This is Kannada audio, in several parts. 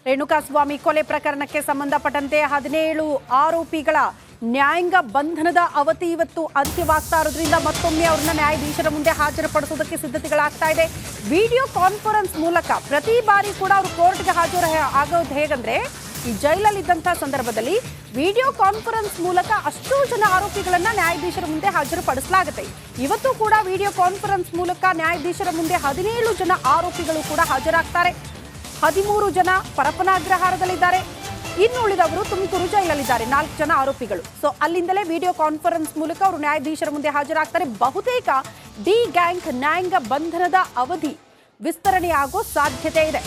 ರೇಣುಕಾಸ್ವಾಮಿ ಕೊಲೆ ಪ್ರಕರಣಕ್ಕೆ ಸಂಬಂಧಪಟ್ಟಂತೆ 17 ಆರೋಪಿಗಳ ನ್ಯಾಯಾಂಗ ಬಂಧನದ ಅವಧಿ ಇವತ್ತು ಅಂತ್ಯವಾಗ್ತಾ ಇರೋದ್ರಿಂದ ಮತ್ತೊಮ್ಮೆ ಅವರನ್ನ ನ್ಯಾಯಾಧೀಶರ ಮುಂದೆ ಹಾಜರುಪಡಿಸೋದಕ್ಕೆ ಸಿದ್ಧತೆಗಳಾಗ್ತಾ ಇದೆ. ವಿಡಿಯೋ ಕಾನ್ಫರೆನ್ಸ್ ಮೂಲಕ ಪ್ರತಿ ಬಾರಿ ಕೂಡ ಅವರು ಕೋರ್ಟ್ಗೆ ಹಾಜರು ಆಗೋದು ಹೇಗಂದ್ರೆ, ಈ ಜೈಲಲ್ಲಿ ಇದ್ದಂತಹ ಸಂದರ್ಭದಲ್ಲಿ ವಿಡಿಯೋ ಕಾನ್ಫರೆನ್ಸ್ ಮೂಲಕ ಅಷ್ಟು ಜನ ಆರೋಪಿಗಳನ್ನ ನ್ಯಾಯಾಧೀಶರ ಮುಂದೆ ಹಾಜರುಪಡಿಸಲಾಗುತ್ತೆ. ಇವತ್ತು ಕೂಡ ವಿಡಿಯೋ ಕಾನ್ಫರೆನ್ಸ್ ಮೂಲಕ ನ್ಯಾಯಾಧೀಶರ ಮುಂದೆ 17 ಜನ ಆರೋಪಿಗಳು ಕೂಡ ಹಾಜರಾಗ್ತಾರೆ. 13 ಜನ ಪರಪ್ಪನ ಅಗ್ರಹಾರದಲ್ಲಿದ್ದಾರೆ. ಇನ್ನು ಉಳಿದವರು ತುಮಕೂರು ಜೈಲಲ್ಲಿದ್ದಾರೆ, 4 ಜನ ಆರೋಪಿಗಳು. ಸೊ ಅಲ್ಲಿಂದಲೇ ವಿಡಿಯೋ ಕಾನ್ಫರೆನ್ಸ್ ಮೂಲಕ ಅವರು ನ್ಯಾಯಾಧೀಶರ ಮುಂದೆ ಹಾಜರಾಗ್ತಾರೆ. ಬಹುತೇಕ ಡಿ ಗ್ಯಾಂಗ್ ನ್ಯಾಯಾಂಗ ಬಂಧನದ ಅವಧಿ ವಿಸ್ತರಣೆಯಾಗೋ ಸಾಧ್ಯತೆ ಇದೆ.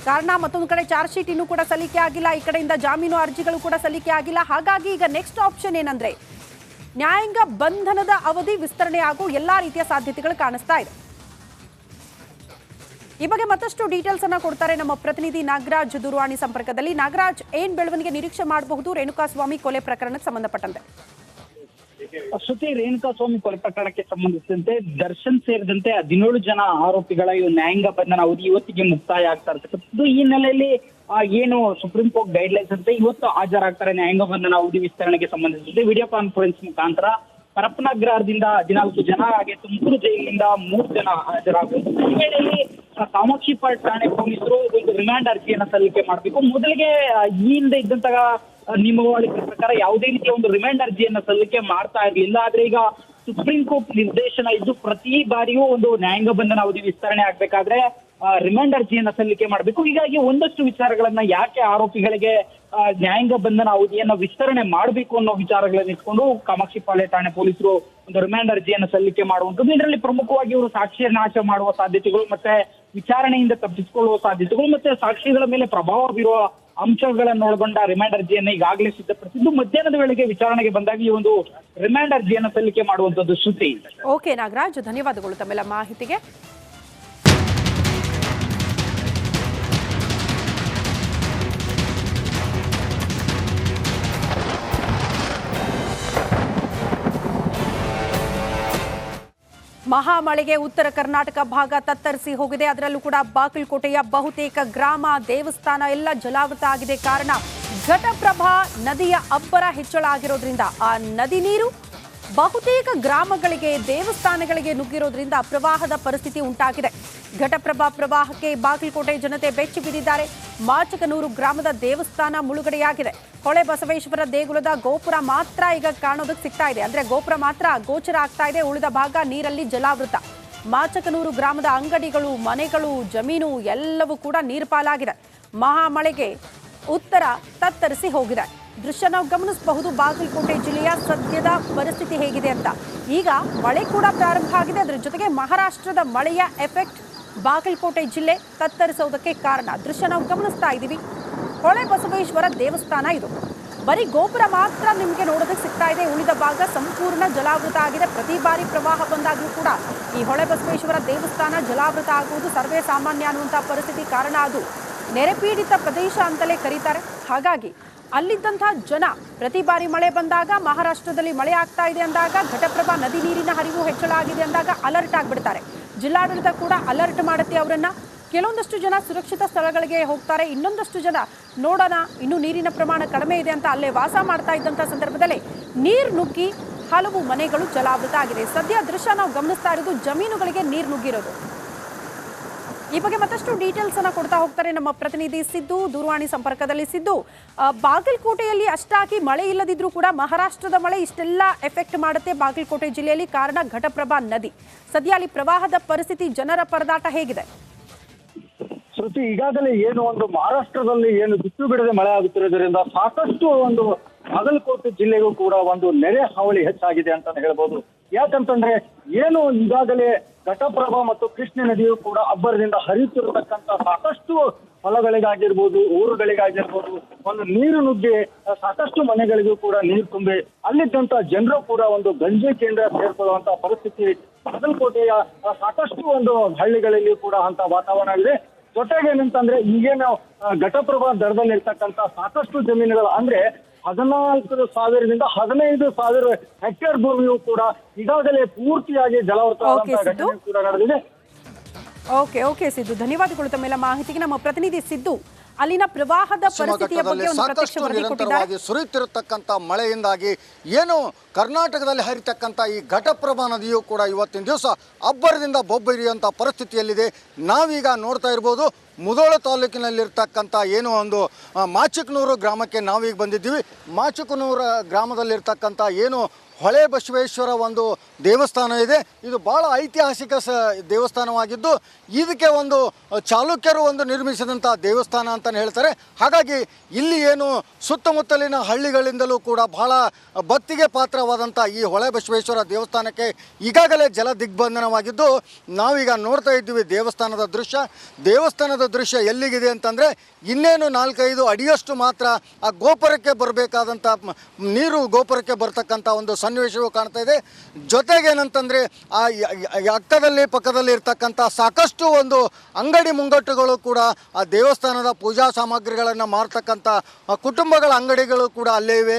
ಕಾರಣ ಮತ್ತೊಂದು ಕಡೆ ಚಾರ್ಜ್ ಶೀಟ್ ಇನ್ನೂ ಕೂಡ ಸಲ್ಲಿಕೆ ಆಗಿಲ್ಲ, ಈ ಕಡೆಯಿಂದ ಜಾಮೀನು ಅರ್ಜಿಗಳು ಕೂಡ ಸಲ್ಲಿಕೆ ಆಗಿಲ್ಲ. ಹಾಗಾಗಿ ಈಗ ನೆಕ್ಸ್ಟ್ ಆಪ್ಷನ್ ಏನಂದ್ರೆ ನ್ಯಾಯಾಂಗ ಬಂಧನದ ಅವಧಿ ವಿಸ್ತರಣೆ ಆಗೋ ಎಲ್ಲಾ ರೀತಿಯ ಸಾಧ್ಯತೆಗಳು ಕಾಣಿಸ್ತಾ ಇದೆ. ಈ ಬಗ್ಗೆ ಮತ್ತಷ್ಟು ಡೀಟೇಲ್ಸ್ ಅನ್ನ ಕೊಡ್ತಾರೆ ನಮ್ಮ ಪ್ರತಿನಿಧಿ ನಾಗರಾಜ್ ದೂರವಾಣಿ ಸಂಪರ್ಕದಲ್ಲಿ. ನಾಗರಾಜ್, ಏನ್ ಬೆಳವಣಿಗೆ ನಿರೀಕ್ಷೆ ಮಾಡಬಹುದು ರೇಣುಕಾಸ್ವಾಮಿ ಕೊಲೆ ಪ್ರಕರಣಕ್ಕೆ ಸಂಬಂಧಪಟ್ಟಂತೆ? ಶ್ರುತಿ, ರೇಣುಕಾಸ್ವಾಮಿ ಕೊಲೆ ಪ್ರಕರಣಕ್ಕೆ ಸಂಬಂಧಿಸಿದಂತೆ ದರ್ಶನ್ ಸೇರಿದಂತೆ 17 ಜನ ಆರೋಪಿಗಳ ನ್ಯಾಯಾಂಗ ಬಂಧನ ಅವಧಿ ಇವತ್ತಿಗೆ ಮುಕ್ತಾಯ ಆಗ್ತಾ ಇರ್ತಕ್ಕಂಥದ್ದು. ಈ ಹಿನ್ನೆಲೆಯಲ್ಲಿ ಏನು ಸುಪ್ರೀಂ ಕೋರ್ಟ್ ಗೈಡ್ಲೈನ್ಸ್ ಅಂತೆ ಇವತ್ತು ಹಾಜರಾಗ್ತಾರೆ ನ್ಯಾಯಾಂಗ ಬಂಧನ ಅವಧಿ ವಿಸ್ತರಣೆಗೆ ಸಂಬಂಧಿಸಿದಂತೆ ವಿಡಿಯೋ ಕಾನ್ಫರೆನ್ಸ್ ಮುಖಾಂತರ. ಪರಪ್ಪನ ಅಗ್ರಹಾರದಿಂದ 14 ಜನ, ಹಾಗೆ ತುಮಕೂರು ಜೈಲಿನಿಂದ 3 ಜನ ಹಾಜರಾಗಬಹುದು. ಈ ವೇಳೆಯಲ್ಲಿ ಕಾಮಾಕ್ಷಿ ಪಾಳ್ಯ ಠಾಣೆ ಪೊಲೀಸರು ಒಂದು ರಿಮಾಂಡ್ ಅರ್ಜಿಯನ್ನ ಸಲ್ಲಿಕೆ ಮಾಡಬೇಕು. ಮೊದಲಿಗೆ ಈ ಹಿಂದೆ ಇದ್ದಂತಹ ನಿಯಮಾವಳಿ ಪ್ರಕಾರ ಯಾವುದೇ ರೀತಿಯ ಒಂದು ರಿಮಾಂಡ್ ಅರ್ಜಿಯನ್ನ ಸಲ್ಲಿಕೆ ಮಾಡ್ತಾ ಇರಲಿಲ್ಲ. ಆದ್ರೆ ಈಗ ಸುಪ್ರೀಂ ಕೋರ್ಟ್ ನಿರ್ದೇಶನ ಇದ್ದು ಪ್ರತಿ ಬಾರಿಯೂ ಒಂದು ನ್ಯಾಯಾಂಗ ಬಂಧನ ಅವಧಿ ವಿಸ್ತರಣೆ ಆಗ್ಬೇಕಾದ್ರೆ ರಿಮಾಂಡ್ ಅರ್ಜಿಯನ್ನ ಸಲ್ಲಿಕೆ ಮಾಡಬೇಕು. ಹೀಗಾಗಿ ಒಂದಷ್ಟು ವಿಚಾರಗಳನ್ನ ಯಾಕೆ ಆರೋಪಿಗಳಿಗೆ ನ್ಯಾಯಾಂಗ ಬಂಧನ ಅವಧಿಯನ್ನ ವಿಸ್ತರಣೆ ಮಾಡಬೇಕು ಅನ್ನೋ ವಿಚಾರಗಳನ್ನ ಇಟ್ಕೊಂಡು ಕಾಮಾಕ್ಷಿ ಪಾಳ್ಯ ಠಾಣೆ ಪೊಲೀಸರು ಒಂದು ರಿಮಾಂಡ್ ಅರ್ಜಿಯನ್ನ ಸಲ್ಲಿಕೆ ಮಾಡುವಂಥದ್ದು. ಇದರಲ್ಲಿ ಪ್ರಮುಖವಾಗಿ ಇವರು ಸಾಕ್ಷಿಯ ನಾಶ ಮಾಡುವ ಸಾಧ್ಯತೆಗಳು, ಮತ್ತೆ ವಿಚಾರಣೆಯಿಂದ ತಪ್ಪಿಸಿಕೊಳ್ಳುವ ಸಾಧ್ಯತೆಗಳು, ಮತ್ತೆ ಸಾಕ್ಷಿಗಳ ಮೇಲೆ ಪ್ರಭಾವ ಬೀರುವ ಅಂಶಗಳನ್ನು ಒಳಗೊಂಡ ರಿಮಾಂಡ್ ಅರ್ಜಿಯನ್ನ ಈಗಾಗಲೇ ಸಿದ್ಧಪಡಿಸಿದ್ದು ಮಧ್ಯಾಹ್ನದ ವೇಳೆಗೆ ವಿಚಾರಣೆಗೆ ಬಂದಾಗ ಈ ಒಂದು ರಿಮಾಂಡ್ ಅರ್ಜಿಯನ್ನ ಸಲ್ಲಿಕೆ ಮಾಡುವಂತದ್ದು. ಶ್ರುತಿ, ಓಕೆ ನಾಗರಾಜ್, ಧನ್ಯವಾದಗಳು ತಮ್ಮೆಲ್ಲ ಮಾಹಿತಿಗೆ. ಮಹಾಮಳೆಗೆ ಉತ್ತರ ಕರ್ನಾಟಕ ಭಾಗ ತತ್ತರಿಸಿ ಹೋಗಿದೆ. ಅದರಲ್ಲೂ ಕೂಡ ಬಾಗಲಕೋಟೆಯ ಬಹುತೇಕ ಗ್ರಾಮ, ದೇವಸ್ಥಾನ ಎಲ್ಲ ಜಲಾವೃತ ಆಗಿದೆ. ಕಾರಣ ಘಟಪ್ರಭಾ ನದಿಯ ಅಬ್ಬರ ಹೆಚ್ಚಳ ಆಗಿರೋದ್ರಿಂದ ಆ ನದಿ ನೀರು ಬಹುತೇಕ ಗ್ರಾಮಗಳಿಗೆ, ದೇವಸ್ಥಾನಗಳಿಗೆ ನುಗ್ಗಿರೋದ್ರಿಂದ ಪ್ರವಾಹದ ಪರಿಸ್ಥಿತಿ ಉಂಟಾಗಿದೆ. ಘಟಪ್ರಭಾ ಪ್ರವಾಹಕ್ಕೆ ಬಾಗಲಕೋಟೆ ಜನತೆ ಬೆಚ್ಚಿ ಬಿದ್ದಿದ್ದಾರೆ. ಮಾಚಕನೂರು ಗ್ರಾಮದ ದೇವಸ್ಥಾನ ಮುಳುಗಡೆಯಾಗಿದೆ. ಹೊಳೆ ಬಸವೇಶ್ವರ ದೇಗುಲದ ಗೋಪುರ ಮಾತ್ರ ಈಗ ಕಾಣೋದಕ್ಕೆ ಸಿಗ್ತಾ ಇದೆ. ಅಂದ್ರೆ ಗೋಪುರ ಮಾತ್ರ ಗೋಚರ ಆಗ್ತಾ ಇದೆ, ಉಳಿದ ಭಾಗ ನೀರಲ್ಲಿ ಜಲಾವೃತ. ಮಾಚಕನೂರು ಗ್ರಾಮದ ಅಂಗಡಿಗಳು, ಮನೆಗಳು, ಜಮೀನು ಎಲ್ಲವೂ ಕೂಡ ನೀರ್ಪಾಲಾಗಿದೆ. ಮಹಾಮಳೆಗೆ ಉತ್ತರ ತತ್ತರಿಸಿ ಹೋಗಿದೆ. ದೃಶ್ಯ ನಾವು ಗಮನಿಸಬಹುದು ಬಾಗಲಕೋಟೆ ಜಿಲ್ಲೆಯ ಸದ್ಯದ ಪರಿಸ್ಥಿತಿ ಹೇಗಿದೆ ಅಂತ. ಈಗ ಮಳೆ ಕೂಡ ಪ್ರಾರಂಭ ಆಗಿದೆ, ಅದರ ಜೊತೆಗೆ ಮಹಾರಾಷ್ಟ್ರದ ಮಳೆಯ ಎಫೆಕ್ಟ್ ಬಾಗಲಕೋಟೆ ಜಿಲ್ಲೆ ತತ್ತರಿಸೋದಕ್ಕೆ ಕಾರಣ. ದೃಶ್ಯ ನಾವು ಗಮನಿಸ್ತಾ ಇದ್ದೀವಿ. ಹೊಳೆ ಬಸವೇಶ್ವರ ದೇವಸ್ಥಾನ ಇದು. ಬರೀ ಗೋಪುರ ಮಾತ್ರ ನಿಮಗೆ ನೋಡೋದಕ್ಕೆ ಸಿಗ್ತಾ ಇದೆ, ಉಳಿದ ಭಾಗ ಸಂಪೂರ್ಣ ಜಲಾವೃತ ಆಗಿದೆ. ಪ್ರತಿ ಬಾರಿ ಪ್ರವಾಹ ಬಂದಾಗಲೂ ಕೂಡ ಈ ಹೊಳೆ ಬಸವೇಶ್ವರ ದೇವಸ್ಥಾನ ಜಲಾವೃತ ಆಗುವುದು ಸರ್ವೇ ಸಾಮಾನ್ಯ ಅನ್ನುವಂಥ ಪರಿಸ್ಥಿತಿ. ಕಾರಣ ಅದು ನೆರೆಪೀಡಿತ ಪ್ರದೇಶ ಅಂತಲೇ ಕರೀತಾರೆ. ಹಾಗಾಗಿ ಅಲ್ಲಿದ್ದಂತಹ ಜನ ಪ್ರತಿ ಬಾರಿ ಮಳೆ ಬಂದಾಗ, ಮಹಾರಾಷ್ಟ್ರದಲ್ಲಿ ಮಳೆ ಆಗ್ತಾ ಇದೆ ಅಂದಾಗ, ಘಟಪ್ರಭಾ ನದಿ ನೀರಿನ ಹರಿವು ಹೆಚ್ಚಳ ಆಗಿದೆ ಅಂದಾಗ ಅಲರ್ಟ್ ಆಗಿಬಿಡ್ತಾರೆ. ಜಿಲ್ಲಾಡಳಿತ ಕೂಡ ಅಲರ್ಟ್ ಮಾಡುತ್ತೆ ಅವರನ್ನ. ಕೆಲವೊಂದಷ್ಟು ಜನ ಸುರಕ್ಷಿತ ಸ್ಥಳಗಳಿಗೆ ಹೋಗ್ತಾರೆ, ಇನ್ನೊಂದಷ್ಟು ಜನ ನೋಡೋಣ ಇನ್ನು ನೀರಿನ ಪ್ರಮಾಣ ಕಡಿಮೆ ಇದೆ ಅಂತ ಅಲ್ಲೇ ವಾಸ ಮಾಡ್ತಾ ಇದ್ದಂಥ ಸಂದರ್ಭದಲ್ಲಿ ನೀರು ನುಗ್ಗಿ ಹಲವು ಮನೆಗಳು ಜಲಾವೃತ ಆಗಿದೆ. ಸದ್ಯ ದೃಶ್ಯ ನಾವು ಗಮನಿಸ್ತಾ ಇರೋದು ಜಮೀನುಗಳಿಗೆ ನೀರು ನುಗ್ಗಿರೋದು. ಈ ಬಗ್ಗೆ ಮತ್ತಷ್ಟು ಡೀಟೇಲ್ಸ್ ಅನ್ನ ಕೊಡ್ತಾ ಹೋಗ್ತಾರೆ ನಮ್ಮ ಪ್ರತಿನಿಧಿ ಸಿದ್ದು ದೂರವಾಣಿ ಸಂಪರ್ಕದಲ್ಲಿ. ಸಿದ್ದು, ಬಾಗಲಕೋಟೆಯಲ್ಲಿ ಅಷ್ಟಾಗಿ ಮಳೆ ಇಲ್ಲದಿದ್ರೂ ಕೂಡ ಮಹಾರಾಷ್ಟ್ರದ ಮಳೆ ಇಷ್ಟೆಲ್ಲ ಎಫೆಕ್ಟ್ ಮಾಡುತ್ತೆ ಬಾಗಲಕೋಟೆ ಜಿಲ್ಲೆಯಲ್ಲಿ. ಕಾರಣ ಘಟಪ್ರಭಾ ನದಿ. ಸದ್ಯ ಅಲ್ಲಿ ಪ್ರವಾಹದ ಪರಿಸ್ಥಿತಿ, ಜನರ ಪರದಾಟ ಹೇಗಿದೆ? ಶ್ರುತಿ, ಈಗಾಗಲೇ ಏನು ಒಂದು ಮಹಾರಾಷ್ಟ್ರದಲ್ಲಿ ಏನು ಬಿಟ್ಟು ಬಿಡದೆ ಮಳೆ ಆಗುತ್ತಿರೋದ್ರಿಂದ ಸಾಕಷ್ಟು ಒಂದು ಬಾಗಲಕೋಟೆ ಜಿಲ್ಲೆಗೂ ಕೂಡ ಒಂದು ನೆರೆ ಹಾವಳಿ ಹೆಚ್ಚಾಗಿದೆ ಅಂತಾನೆ ಹೇಳ್ಬೋದು. ಯಾಕಂತಂದ್ರೆ ಏನು ಈಗಾಗಲೇ ಘಟಪ್ರಭಾ ಮತ್ತು ಕೃಷ್ಣ ನದಿಯು ಕೂಡ ಅಬ್ಬರದಿಂದ ಹರಿಯುತ್ತಿರತಕ್ಕಂತ ಸಾಕಷ್ಟು ಹೊಲಗಳಿಗಾಗಿರ್ಬೋದು, ಊರುಗಳಿಗಾಗಿರ್ಬೋದು ಒಂದು ನೀರು ನುಗ್ಗಿ ಸಾಕಷ್ಟು ಮನೆಗಳಿಗೂ ಕೂಡ ನೀರು ತುಂಬಿ ಅಲ್ಲಿದ್ದಂತ ಜನರು ಕೂಡ ಒಂದು ಗಂಜಿ ಕೇಂದ್ರ ಸೇರ್ಕೊಳ್ಳುವಂತ ಪರಿಸ್ಥಿತಿ ಬಾಗಲಕೋಟೆಯ ಸಾಕಷ್ಟು ಒಂದು ಹಳ್ಳಿಗಳಲ್ಲಿ ಕೂಡ ಅಂತ ವಾತಾವರಣ ಇದೆ. ಜೊತೆಗೆ ಏನಂತಂದ್ರೆ ಈಗೇನು ಘಟಪ್ರಭಾ ದರದಲ್ಲಿ ಇರ್ತಕ್ಕಂತ ಸಾಕಷ್ಟು ಜಮೀನುಗಳು ಅಂದ್ರೆ 14,000ರಿಂದ 15,000 ಹೆಕ್ಟೇರ್ ಭೂಮಿಯು ಕೂಡ ಈಗಾಗಲೇ ಪೂರ್ತಿಯಾಗಿ ಜಲಾವೃತ ಘಟನೆ ಕೂಡ ನಡೆದಿದೆ. ಓಕೆ ಓಕೆ ಸಿದ್ದು, ಧನ್ಯವಾದಗಳು ತಮ್ಮೆಲ್ಲ ಮಾಹಿತಿಗೆ. ನಮ್ಮ ಪ್ರತಿನಿಧಿ ಸಿದ್ದು ಅಲ್ಲಿನ ಪ್ರವಾಹದ ಪರಿಸ್ಥಿತಿಯ ಬಗ್ಗೆ ಒಂದು ಪ್ರತ್ಯಕ್ಷ ವರದಿ ಕೊಟ್ಟಿದ್ದಾರೆ. ಸುರಿಯುತ್ತಿರತಕ್ಕಂಥ ಮಳೆಯಿಂದಾಗಿ ಏನು ಕರ್ನಾಟಕದಲ್ಲಿ ಹರಿತಕ್ಕಂಥ ಈ ಘಟಪ್ರಭಾ ನದಿಯು ಕೂಡ ಇವತ್ತಿನ ದಿವಸ ಅಬ್ಬರದಿಂದ ಬೊಬ್ಬರಿಯುವಂಥ ಪರಿಸ್ಥಿತಿಯಲ್ಲಿದೆ. ನಾವೀಗ ನೋಡ್ತಾ ಇರ್ಬೋದು, ಮುಧೋಳ ತಾಲೂಕಿನಲ್ಲಿರ್ತಕ್ಕಂಥ ಏನು ಒಂದು ಮಾಚಿಕನೂರು ಗ್ರಾಮಕ್ಕೆ ನಾವೀಗ ಬಂದಿದ್ದೀವಿ. ಮಾಚಿಕನೂರು ಗ್ರಾಮದಲ್ಲಿರ್ತಕ್ಕಂಥ ಏನು ಹೊಳೆ ಬಸವೇಶ್ವರ ಒಂದು ದೇವಸ್ಥಾನ ಇದೆ. ಇದು ಭಾಳ ಐತಿಹಾಸಿಕ ದೇವಸ್ಥಾನವಾಗಿದ್ದು ಇದಕ್ಕೆ ಒಂದು ಚಾಲುಕ್ಯರು ಒಂದು ನಿರ್ಮಿಸಿದಂಥ ದೇವಸ್ಥಾನ ಅಂತಲೇ ಹೇಳ್ತಾರೆ. ಹಾಗಾಗಿ ಇಲ್ಲಿ ಏನು ಸುತ್ತಮುತ್ತಲಿನ ಹಳ್ಳಿಗಳಿಂದಲೂ ಕೂಡ ಬಹಳ ಭಕ್ತಿಗೆ ಪಾತ್ರವಾದಂಥ ಈ ಹೊಳೆ ಬಸವೇಶ್ವರ ದೇವಸ್ಥಾನಕ್ಕೆ ಈಗಾಗಲೇ ಜಲ ದಿಗ್ಬಂಧನವಾಗಿದ್ದು ನಾವೀಗ ನೋಡ್ತಾ ಇದ್ದೀವಿ ದೇವಸ್ಥಾನದ ದೃಶ್ಯ ಎಲ್ಲಿಗಿದೆ ಅಂತಂದರೆ ಇನ್ನೇನು 4-5 ಅಡಿಯಷ್ಟು ಮಾತ್ರ ಆ ಗೋಪುರಕ್ಕೆ ಬರಬೇಕಾದಂಥ ನೀರು ಗೋಪುರಕ್ಕೆ ಬರ್ತಕ್ಕಂಥ ಒಂದು ಸನ್ನಿವೇಶವು ಕಾಣ್ತಾ ಇದೆ. ಜೊತೆಗೇನಂತಂದರೆ ಆ ಅಕ್ಕದಲ್ಲಿ ಪಕ್ಕದಲ್ಲಿ ಇರ್ತಕ್ಕಂಥ ಸಾಕಷ್ಟು ಒಂದು ಅಂಗಡಿ ಮುಂಗಟ್ಟುಗಳು ಕೂಡ ಆ ದೇವಸ್ಥಾನದ ಪೂಜಾ ಸಾಮಗ್ರಿಗಳನ್ನು ಮಾರ್ತಕ್ಕಂಥ ಕುಟುಂಬಗಳ ಅಂಗಡಿಗಳು ಕೂಡ ಅಲ್ಲೇ ಇವೆ.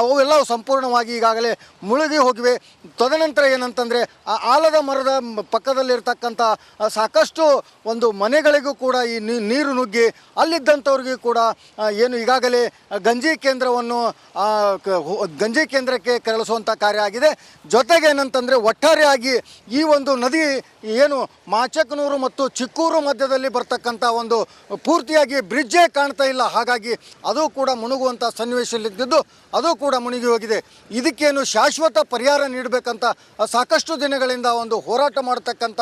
ಅವೆಲ್ಲ ಸಂಪೂರ್ಣವಾಗಿ ಈಗಾಗಲೇ ಮುಳುಗಿ ಹೋಗಿವೆ. ತದನಂತರ ಏನಂತಂದರೆ ಆ ಆಲದ ಮರದ ಪಕ್ಕದಲ್ಲಿರ್ತಕ್ಕಂಥ ಸಾಕಷ್ಟು ಒಂದು ಮನೆಗಳಿಗೂ ಕೂಡ ಈ ನೀರು ನುಗ್ಗಿ ಅಲ್ಲಿದ್ದಂಥವ್ರಿಗೂ ಕೂಡ ಏನು ಈಗಾಗಲೇ ಗಂಜಿ ಕೇಂದ್ರಕ್ಕೆ ಕೆರಳಿಸುವಂಥ ಕಾರ್ಯ ಆಗಿದೆ. ಜೊತೆಗೇನಂತಂದರೆ ಒಟ್ಟಾರೆಯಾಗಿ ಈ ಒಂದು ನದಿ ಏನು ಮಾಚಕನೂರು ಮತ್ತು ಚಿಕ್ಕೂರು ಮಧ್ಯದಲ್ಲಿ ಬರ್ತಕ್ಕಂಥ ಒಂದು ಪೂರ್ತಿಯಾಗಿ ಬ್ರಿಡ್ಜೇ ಕಾಣ್ತಾ ಇಲ್ಲ. ಹಾಗಾಗಿ ಅದು ಕೂಡ ಮುಳುಗುವಂಥ ಸನ್ನಿವೇಶದಲ್ಲಿದ್ದು ಅದು ಕೂಡ ಮುಳುಗಿ ಹೋಗಿದೆ. ಇದಕ್ಕೇನು ಶಾಶ್ವತ ಪರಿಹಾರ ನೀಡಬೇಕಂತ ಸಾಕಷ್ಟು ದಿನಗಳಿಂದ ಒಂದು ಹೋರಾಟ ಮಾಡತಕ್ಕಂಥ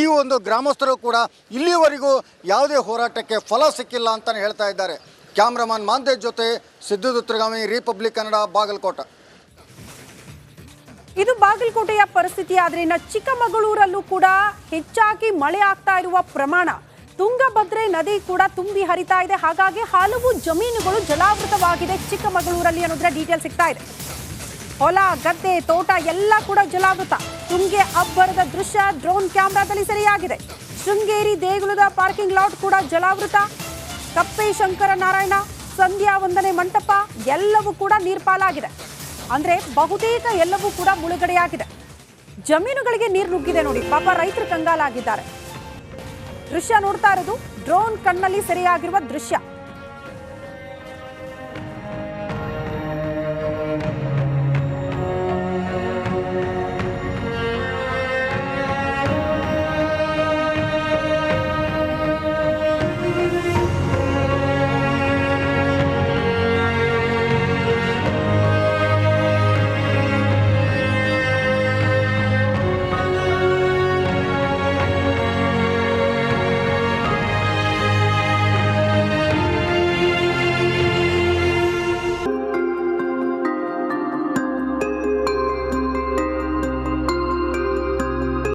ಈ ಒಂದು ಗ್ರಾಮಸ್ಥರು ಕೂಡ ಇಲ್ಲಿವರೆಗೂ ಯಾವುದೇ ಹೋರಾಟಕ್ಕೆ ಫಲ ಸಿಕ್ಕಿಲ್ಲ ಅಂತಲೇ ಹೇಳ್ತಾ ಇದ್ದಾರೆ. ಕ್ಯಾಮ್ರಾಮನ್ ಮಾಂತೇಶ್ ಜೊತೆ ಸಿದ್ದು ದುತ್ರಗಾಮಿ, ರಿಪಬ್ಲಿಕ್ ಕನ್ನಡ, ಬಾಗಲಕೋಟೆ. ಇದು ಬಾಗಲಕೋಟೆಯ ಪರಿಸ್ಥಿತಿ. ಆದರೆ ಇನ್ನು ಚಿಕ್ಕಮಗಳೂರಲ್ಲೂ ಕೂಡ ಹೆಚ್ಚಾಗಿ ಮಳೆ ಆಗ್ತಾ ಇರುವ ಪ್ರಮಾಣ, ತುಂಗಭದ್ರೆ ನದಿ ಕೂಡ ತುಂಬಿ ಹರಿತಾ ಇದೆ. ಹಾಗಾಗಿ ಹಲವು ಜಮೀನುಗಳು ಜಲಾವೃತವಾಗಿದೆ ಚಿಕ್ಕಮಗಳೂರಲ್ಲಿ ಅನ್ನೋದ್ರ ಡೀಟೇಲ್ ಸಿಗ್ತಾ ಇದೆ. ಹೊಲ, ಗದ್ದೆ, ತೋಟ ಎಲ್ಲ ಕೂಡ ಜಲಾವೃತ. ತುಂಗೆ ಅಬ್ಬರದ ದೃಶ್ಯ ಡ್ರೋನ್ ಕ್ಯಾಮೆರಾದಲ್ಲಿ ಸೆರೆಯಾಗಿದೆ. ಶೃಂಗೇರಿ ದೇಗುಲದ ಪಾರ್ಕಿಂಗ್ ಲಾಟ್ ಕೂಡ ಜಲಾವೃತ. ಕಪ್ಪೆ ಶಂಕರ ನಾರಾಯಣ ಸಂಧ್ಯಾ ವಂದನೆ ಮಂಟಪ ಎಲ್ಲವೂ ಕೂಡ ನೀರ್ಪಾಲಾಗಿದೆ. ಅಂದ್ರೆ ಬಹುತೇಕ ಎಲ್ಲವೂ ಕೂಡ ಮುಳುಗಡೆಯಾಗಿದೆ. ಜಮೀನುಗಳಿಗೆ ನೀರು ನುಗ್ಗಿದೆ ನೋಡಿ. ಪಾಪ ರೈತರು ಕಂಗಾಲಾಗಿದ್ದಾರೆ. ದೃಶ್ಯ ನೋಡ್ತಾ ಇರೋದು ಡ್ರೋನ್ ಕಣ್ಣಲ್ಲಿ ಸೆರೆಯಾಗಿರುವ ದೃಶ್ಯ.